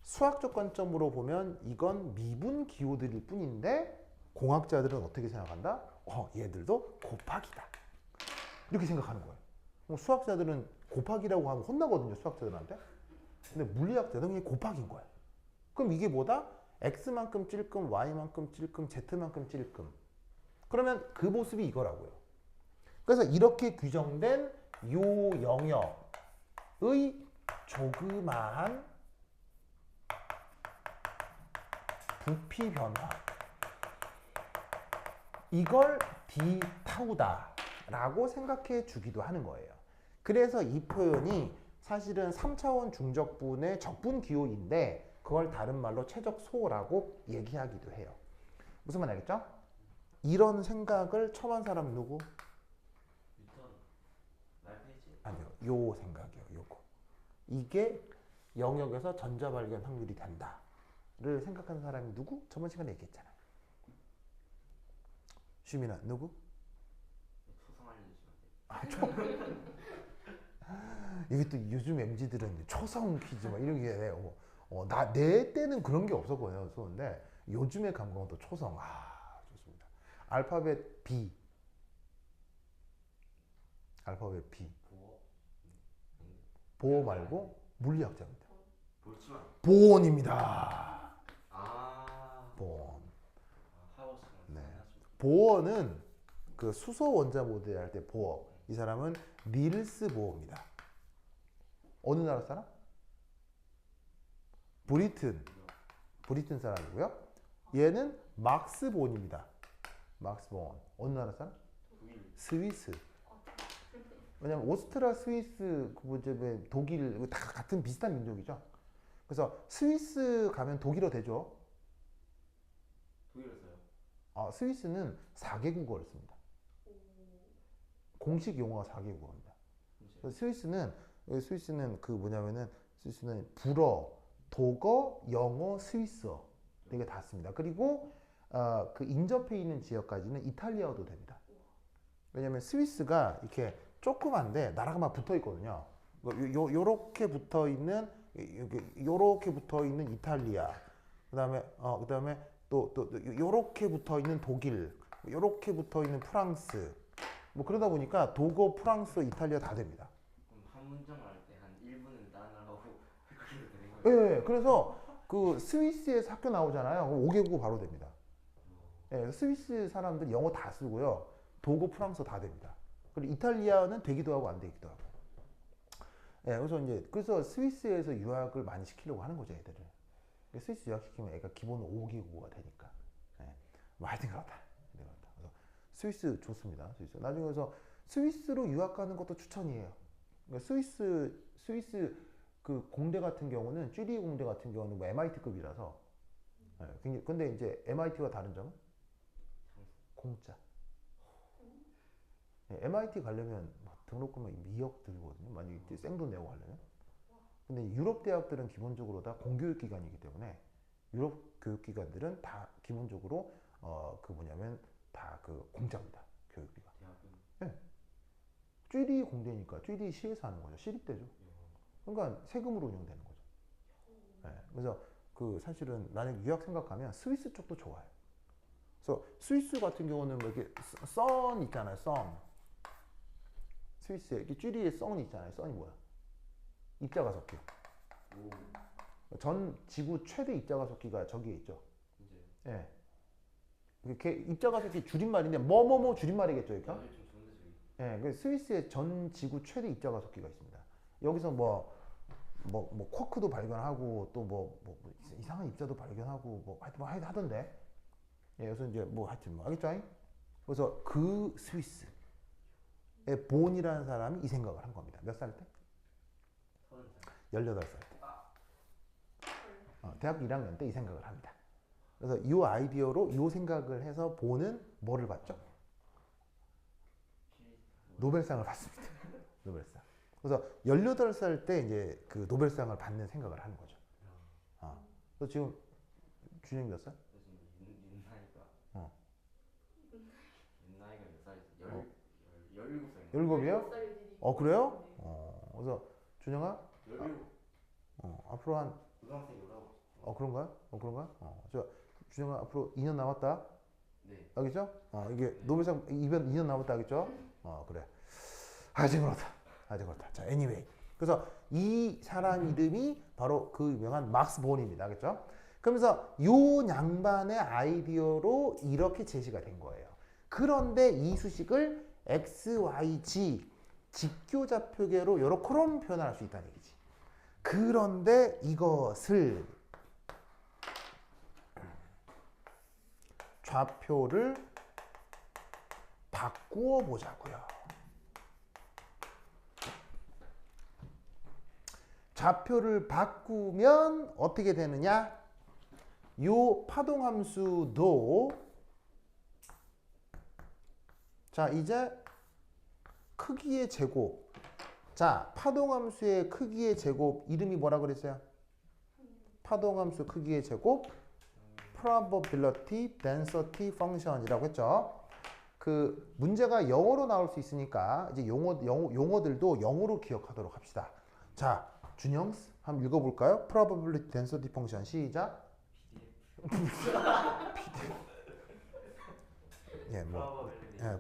수학적 관점으로 보면 이건 미분 기호들일 뿐인데 공학자들은 어떻게 생각한다? 얘들도 곱하기다. 이렇게 생각하는 거예요. 수학자들은 곱하기라고 하면 혼나거든요, 수학자들한테. 근데 물리학자들은 그냥 곱하기인 거야. 그럼 이게 뭐다? x만큼 찔끔, y만큼 찔끔, z만큼 찔끔. 그러면 그 모습이 이거라고요. 그래서 이렇게 규정된 요 영역의 조그마한 부피 변화, 이걸 d 타우다라고 생각해 주기도 하는 거예요. 그래서 이 표현이 사실은 3차원 중적분의 적분 기호인데 그걸 다른 말로 최적소라고 얘기하기도 해요. 무슨 말 알겠죠? 이런 생각을 처음 한 사람 누구?
뉴턴 말페이지.
아니요, 요 생각이요. 요거. 이게 영역에서 전자 발견 확률이 된다를 생각하는 사람이 누구? 저번 시간에 얘기했잖아요. 시민아 누구?
초성 알려주시면 돼요.
이게 또 요즘 MZ들은 초성 퀴즈 막 이런 게 해요. 내 때는 그런 게 없었거든요. 근데 요즘의 감각은 또 초성. 좋습니다. 알파벳 B. 알파벳 B. 보어 말고 물리학자입니다.
볼츠만.
보온입니다. 보온.
하우스.
네. 보어는 그 수소 원자 모델 할 때 보어. 이 사람은 닐스 보어입니다. 어느 나라 사람? 브리튼 사람이고요. 얘는 막스 보온입니다. 막스 보온. 어느 나라 사람? 스위스. 왜냐면 오스트라, 스위스, 독일 다 같은 비슷한 민족이죠. 그래서 스위스 가면 독일어 되죠.
독일에서요?
스위스는 4개국어를 씁니다. 공식 용어가 4개국어입니다. 스위스는 그 뭐냐면은 스위스는 불어, 독어, 영어, 스위스어 이게 다 씁니다. 그리고 그 인접해 있는 지역까지는 이탈리아어도 됩니다. 왜냐면 스위스가 이렇게 조그만데 나라가 막 붙어 있거든요. 요렇게 붙어 있는 이탈리아. 그다음에 또 요렇게 붙어 있는 독일, 요렇게 붙어 있는 프랑스. 뭐 그러다 보니까 독어, 프랑스, 이탈리아 다 됩니다.
그럼 한 문장을 할 때 한 1분은 따라하고 그렇게 되는 거예요?
예, 그래서 그 스위스에서 학교 나오잖아요. 그럼 5개국어 바로 됩니다. 예, 스위스 사람들 영어 다 쓰고요. 도고 프랑스어 다 됩니다. 그리고 이탈리아는 되기도 하고 안 되기도 하고. 예, 그래서 스위스에서 유학을 많이 시키려고 하는 거죠, 애들을. 스위스 유학 시키면 애가 기본 5기국어가 되니까. 예, 뭐 하여튼 그렇다. 그래서 스위스 좋습니다. 스위스. 나중에 그래서 스위스로 유학 가는 것도 추천이에요. 그러니까 스위스 그 공대 같은 경우는 쥐리 공대 같은 경우는 뭐 MIT급이라서. 예, 근데 이제 MIT와 다른 점은 공짜. 예, MIT 가려면 등록금이 2억 들거든요. 만약에 생돈 내고 가려면. 근데 유럽 대학들은 기본적으로 다 공교육 기관이기 때문에 유럽 교육 기관들은 다 기본적으로 그 뭐냐면 다 그 공짜입니다. 교육비가. 예. 쥐리 공대니까 쥐리 시에서 하는 거죠. 시립대죠. 그러니까 세금으로 운영되는 거죠. 예. 그래서 그 사실은 만약 유학 생각하면 스위스 쪽도 좋아요. 그래서 스위스 같은 경우는 뭐 이렇게 선 있잖아요. 선. 스위스에 이렇게 쥐리에 선이 있잖아요. 선이 뭐야? 입자가속기. 전 지구 최대 입자가속기가 저기에 있죠. 예. 이렇게 입자가속기 줄임말인데 뭐뭐뭐 줄임말이겠죠, 그러니까. 예. 그 스위스에 전 지구 최대 입자가속기가 있습니다. 여기서 뭐 쿼크도 발견하고 또 뭐 이상한 입자도 발견하고 뭐 하여튼 하던데. 예, 그래서 이제 뭐 하여튼 뭐 알겠죠? 그래서 그 스위스의 본이라는 사람이 이 생각을 한 겁니다. 몇 살 때? 18살 때. 대학교 1학년 때 이 생각을 합니다. 그래서 이 아이디어로 이 생각을 해서 본은 뭐를 받죠? 노벨상을 받습니다. 노벨상. 그래서 18살 때 이제 그 노벨상을 받는 생각을 하는 거죠. 그래서 지금 준영이 몇 살?
나이가 몇 살이지? 17살.
17이요? 그래요? 그래서 준영아?
17.
앞으로 한
고등학생 19.
그런가요? 그런가요? 저 준영아 앞으로 2년 남았다.
네.
알겠죠? 이게 노벨상 이번 2년 남았다 알겠죠? 그래. 아직 그렇다. 자, anyway. 그래서 이 사람 이름이 바로 그 유명한 막스 본입니다. 알겠죠? 그러면서 요 양반의 아이디어로 이렇게 제시가 된 거예요. 그런데 이 수식을 x, y, z 직교좌표계로 요렇게럼 표현할 수 있다는 얘기지. 그런데 이것을 좌표를 바꾸어 보자고요. 좌표를 바꾸면 어떻게 되느냐? 요 파동함수도 자 이제 크기의 제곱. 자 파동함수의 크기의 제곱 이름이 뭐라 그랬어요? 파동함수 크기의 제곱 probability density function이라고 했죠. 그 문제가 영어로 나올 수 있으니까 이제 용어들도 영어로 기억하도록 합시다. 자, 준영 한번 읽어볼까요? probability density function 시작. 예,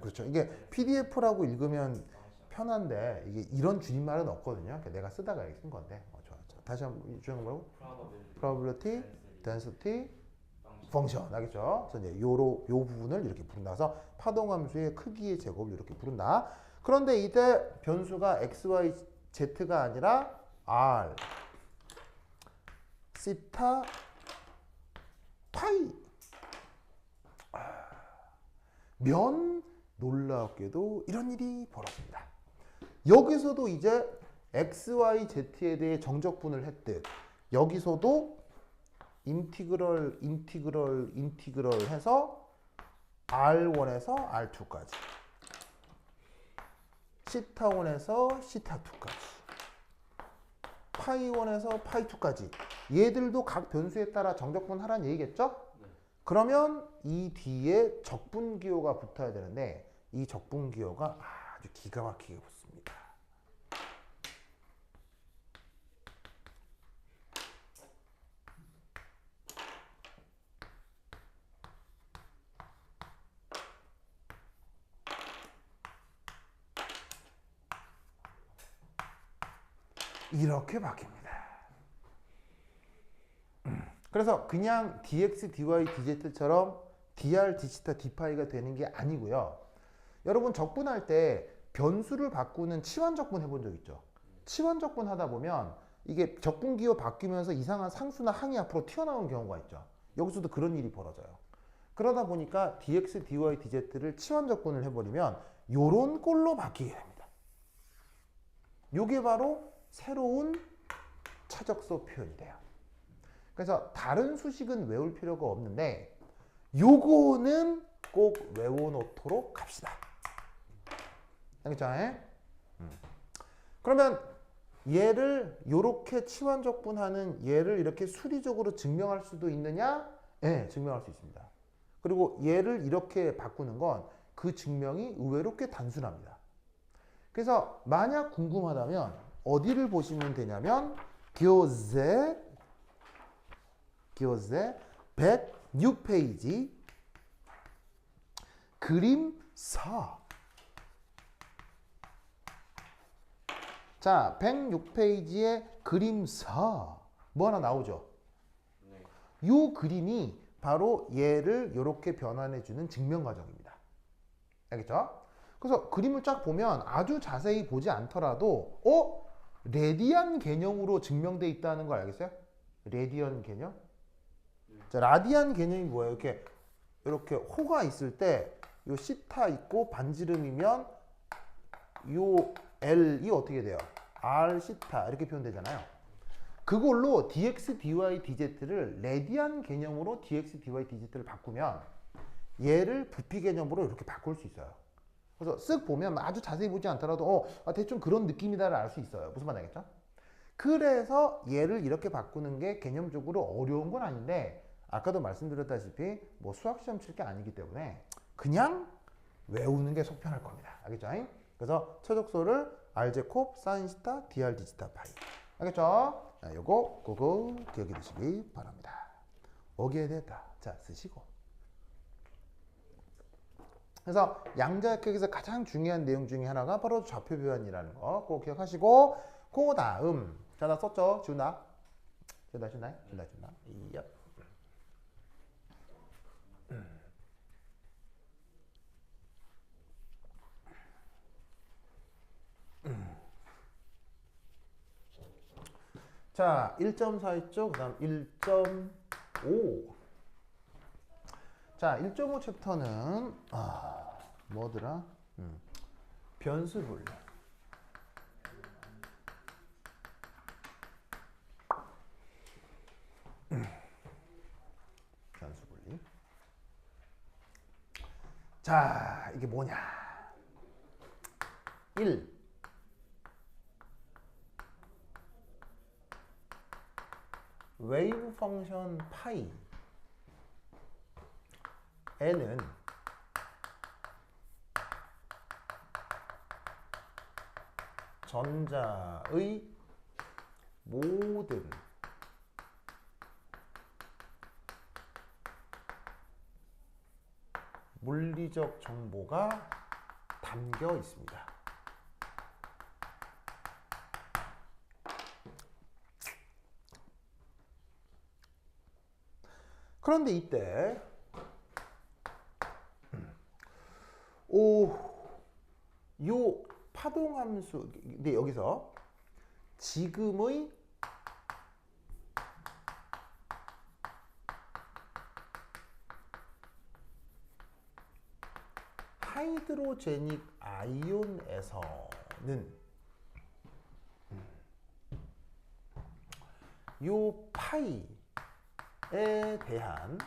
그렇죠. 이게 PDF라고 읽으면 편한데 이게 이런 줄임말은 없거든요. 그러니까 내가 쓰다가 쓴 건데. 좋아. 다시 한번 준영 뭐라고? probability density function 알겠죠? 그래서 이제 요 부분을 이렇게 부른다서 파동함수의 크기의 제곱을 이렇게 부른다. 그런데 이때 변수가 x, y, z가 아니라 r, 시타, 파이. 면 놀랍게도 이런 일이 벌어집니다. 여기서도 이제 x, y, z에 대해 정적분을 했듯 여기서도 인티그럴 해서 R1에서 R2까지 시타1에서 시타2까지 파이1에서 파이2까지 얘들도 각 변수에 따라 정적분 하라는 얘기겠죠?
네.
그러면 이 뒤에 적분기호가 붙어야 되는데 이 적분기호가 아주 기가 막히게 붙습니다. 이렇게 바뀝니다. 그래서 그냥 dx, dy, dz처럼 dr, dθ, d파이가 되는 게 아니고요. 여러분 적분할 때 변수를 바꾸는 치환적분 해본 적 있죠? 치환적분 하다 보면 이게 적분기호 바뀌면서 이상한 상수나 항이 앞으로 튀어나오는 경우가 있죠. 여기서도 그런 일이 벌어져요. 그러다 보니까 dx, dy, dz를 치환적분을 해버리면 요런 꼴로 바뀌게 됩니다. 요게 바로 새로운 차적소 표현이 돼요. 그래서 다른 수식은 외울 필요가 없는데 요거는 꼭 외워놓도록 합시다. 알겠죠? 그러면 얘를 이렇게 치환적분하는 얘를 이렇게 수리적으로 증명할 수도 있느냐? 네, 증명할 수 있습니다. 그리고 얘를 이렇게 바꾸는 건 그 증명이 의외로 꽤 단순합니다. 그래서 만약 궁금하다면 어디를 보시면 되냐면 교재 106페이지 그림 4. 자, 106페이지에 그림 4. 뭐 하나 나오죠?
네.
이 그림이 바로 얘를 이렇게 변환해주는 증명 과정입니다. 알겠죠? 그래서 그림을 쫙 보면 아주 자세히 보지 않더라도 레디안 개념으로 증명돼 있다는 거 알겠어요? 레디안 개념? 자, 라디안 개념이 뭐예요? 이렇게 호가 있을 때 요 시타 있고 반지름이면 요 L이 어떻게 돼요? R 시타 이렇게 표현되잖아요. 그걸로 dx, dy, dz를 레디안 개념으로 dx, dy, dz를 바꾸면 얘를 부피 개념으로 이렇게 바꿀 수 있어요. 그래서 쓱 보면 아주 자세히 보지 않더라도 대충 그런 느낌이다를 알 수 있어요. 무슨 말 알겠죠? 그래서 얘를 이렇게 바꾸는 게 개념적으로 어려운 건 아닌데 아까도 말씀드렸다시피 뭐 수학 시험 칠 게 아니기 때문에 그냥 외우는 게 속편할 겁니다. 알겠죠? 그래서 최적소를 r 제곱 사인 시타 dr d 시타 파이. 알겠죠? 자, 요거 그거 기억해 두시기 바랍니다. 어기에 대했다. 자, 쓰시고. 그래서 양자역학에서 가장 중요한 내용 중에 하나가 바로 좌표 변이라는 거 꼭 기억하시고 그 다음 자, 나 썼죠? 준아? 준아. 이야. 자, 1.4 있죠? 그 다음 1.5. 자, 1.5 챕터는 뭐더라? 변수 분리. 변수 분리. 자, 이게 뭐냐? 1. 웨이브 펑션 파이 n은 전자의 모든 물리적 정보가 담겨 있습니다. 그런데 이때 요 파동함수 근데 여기서 지금의 하이드로제닉 아이온에서는 요 파이에 대한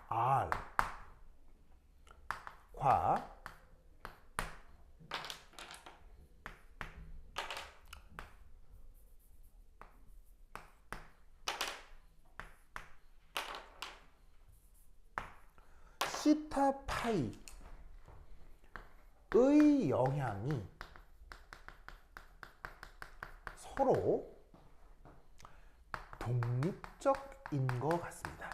R과 시타 파이의 영향이 서로 독립적인 것 같습니다.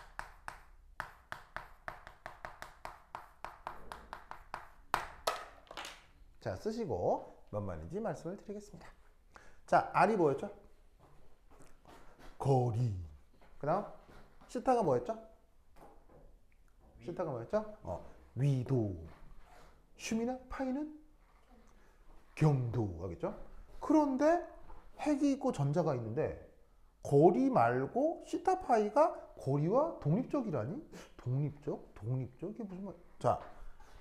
자, 쓰시고 뭔 말인지 말씀을 드리겠습니다. 자, R이 뭐였죠? 거리. 그 다음 시타가 뭐였죠? 시타가 뭐였죠? 위도. 슈미나 파이는 경도 하겠죠? 그런데 핵이 있고 전자가 있는데 거리 말고 시타 파이가 거리와 독립적이라니? 독립적? 독립적? 이게 무슨 말? 자,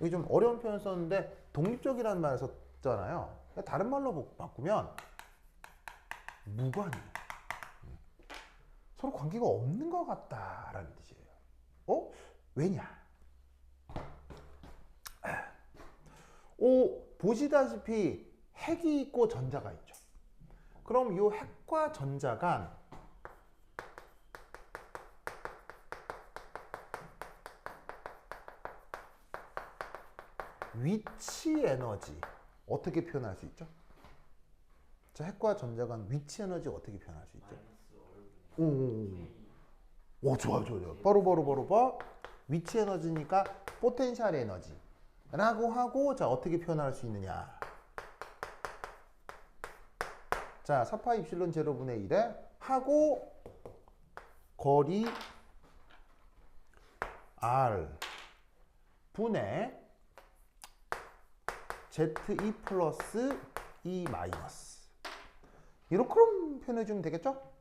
여기 좀 어려운 표현 썼는데 독립적이라는 말을 썼잖아요. 다른 말로 바꾸면 무관이. 서로 관계가 없는 것 같다라는 뜻이에요. 어? 왜냐? 보시다시피 핵이 있고 전자가 있죠. 그럼 이 핵과 전자 간 위치 에너지 어떻게 표현할 수 있죠? 자, 핵과 전자 간 위치 에너지 어떻게 표현할 수 있죠? 오, 좋아. 바로 봐. 위치 에너지니까 포텐셜 에너지 라고 하고, 자, 어떻게 표현할 수 있느냐? 자, 4파 입실론 제로분의 1에 하고 거리 R 분의 ZE 플러스 E 마이너스. 이렇게 표현해 주면 되겠죠?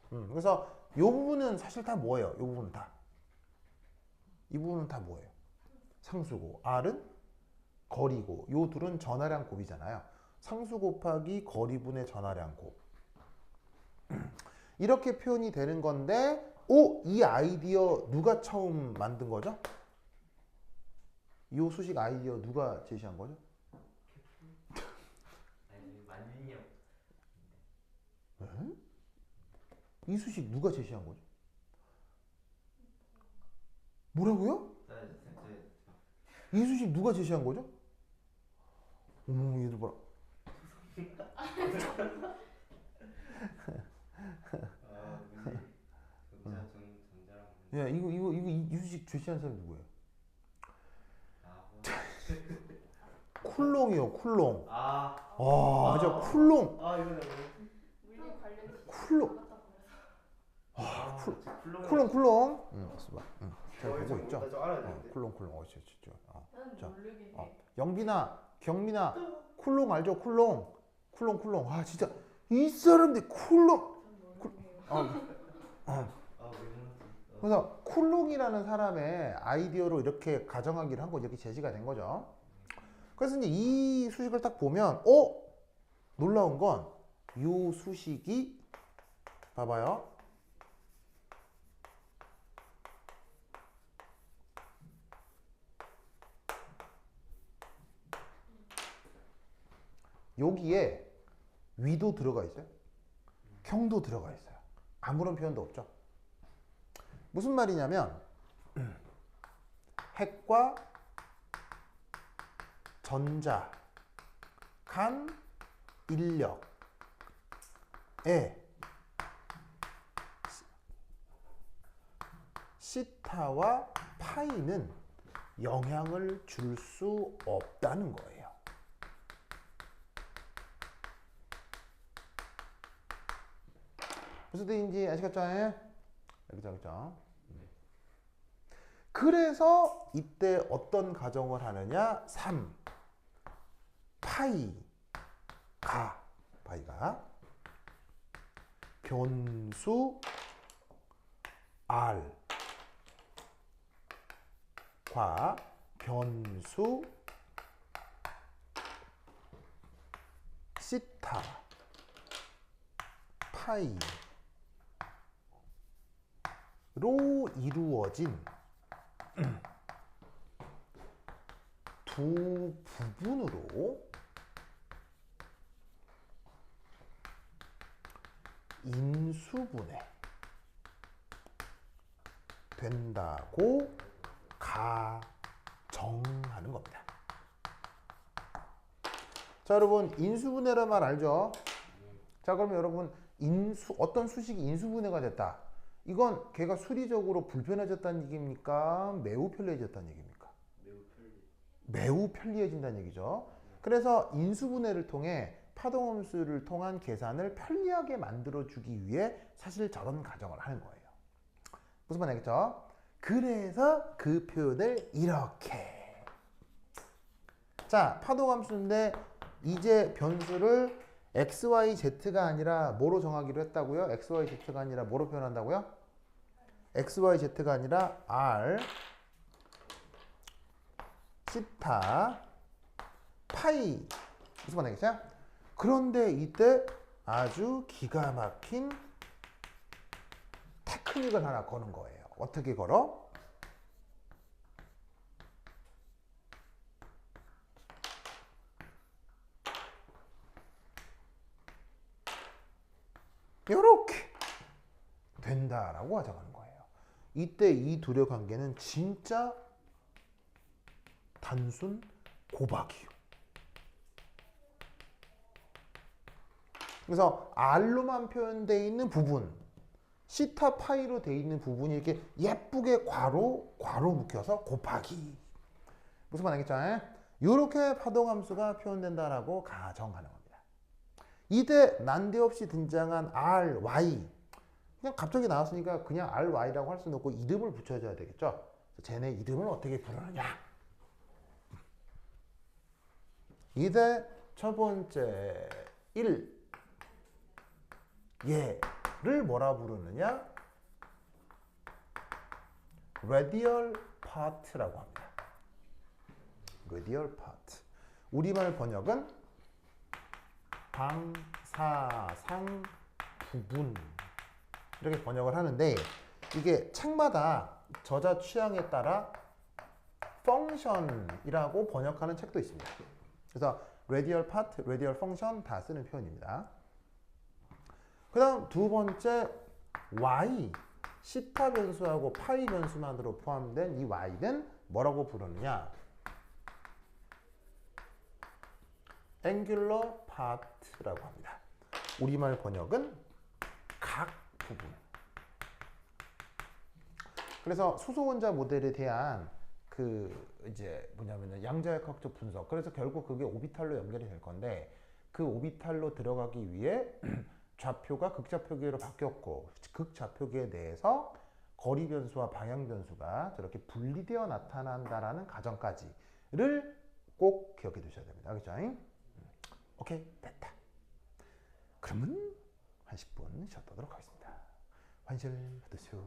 그래서 이 부분은 사실 다 뭐예요? 이 부분은 다. 이 부분은 다 뭐예요? 상수고 R은 거리고 요 둘은 전하량 곱이잖아요. 상수 곱하기 거리분의 전하량 곱. 이렇게 표현이 되는 건데, 이 아이디어 누가 처음 만든 거죠? 이 수식 아이디어 누가 제시한 거죠?
만윤이 형.
네? 이 수식 누가 제시한 거죠? 뭐라고요? 이 수식 누가 제시한 거죠? 어머, 얘들 봐라. 야, 이 수식 제시한 사람이 누구예요? 쿨롱이요, 쿨롱. 맞아, 쿨롱. 쿨롱. 쿨롱. 잘 보고 있죠? 쿨롱. 자, 영빈아, 경민아, 쿨롱 알죠? 쿨롱. 아, 진짜 이 사람들 쿨롱. 그래서 쿨롱이라는 사람의 아이디어로 이렇게 가정하기를 한 거, 이렇게 제시가 된 거죠. 그래서 이제 이 수식을 딱 보면, 놀라운 건 이 수식이 봐봐요. 여기에 위도 들어가 있어요. 경도 들어가 있어요. 아무런 표현도 없죠. 무슨 말이냐면 핵과 전자 간 인력에 시타와 파이는 영향을 줄 수 없다는 거예요. 무슨 뜻인지 아시겠죠? 그죠? 그래서 이때 어떤 가정을 하느냐? 3 파이가 변수 R과 변수 시타 파이로 이루어진 두 부분으로 인수분해 된다고 가정하는 겁니다. 자, 여러분, 인수분해란 말 알죠? 자, 그러면 여러분, 어떤 수식이 인수분해가 됐다. 이건 걔가 수리적으로 불편해졌다는 얘기입니까? 매우 편리해졌다는 얘기입니까? 매우 편리해진다는 얘기죠. 그래서 인수분해를 통해 파동함수를 통한 계산을 편리하게 만들어주기 위해 사실 저런 가정을 하는 거예요. 무슨 말 알겠죠? 그래서 그 표현을 이렇게 자, 파동함수인데 이제 변수를 x, y, z가 아니라 뭐로 정하기로 했다고요? x, y, z가 아니라 뭐로 표현한다고요? x, y, z가 아니라 r, 시타, 파이 무슨 말이겠죠? 그런데 이때 아주 기가 막힌 테크닉을 하나 거는 거예요. 어떻게 걸어? 이렇게 된다라고 가정하는 거예요. 이때 이 두려 관계는 진짜 단순 고박이에요. 그래서 R로만 표현되어 있는 부분, 시타 파이로 되어 있는 부분이 이렇게 예쁘게 괄호 묶여서 곱하기. 무슨 말 알겠죠? 이렇게 파동함수가 표현된다라고 가정하는 겁니다. 이때 난데없이 등장한 R, Y 그냥 갑자기 나왔으니까 그냥 R, Y라고 할 수는 없고 이름을 붙여줘야 되겠죠? 쟤네 이름을 어떻게 부르느냐? 이때 첫 번째 1 얘를 뭐라 부르느냐? radial part라고 합니다. radial part. 우리말 번역은 방사상 부분 이렇게 번역을 하는데 이게 책마다 저자 취향에 따라 function이라고 번역하는 책도 있습니다. 그래서 radial part, radial function 다 쓰는 표현입니다. 그 다음 두 번째 y, 시타 변수하고 파이 변수만으로 포함된 이 y는 뭐라고 부르느냐? angular part라고 합니다. 우리말 번역은 각 부분. 그래서 수소원자 모델에 대한 이제 뭐냐면은 양자역학적 분석. 그래서 결국 그게 오비탈로 연결이 될 건데 그 오비탈로 들어가기 위해 좌표가 극좌표계로 바뀌었고 극좌표계에 대해서 거리 변수와 방향 변수가 저렇게 분리되어 나타난다라는 가정까지를 꼭 기억해 두셔야 됩니다. 알겠죠? 오케이, 됐다. 그러면 한 10분 쉬었도록 하겠습니다. 환실 받으시오.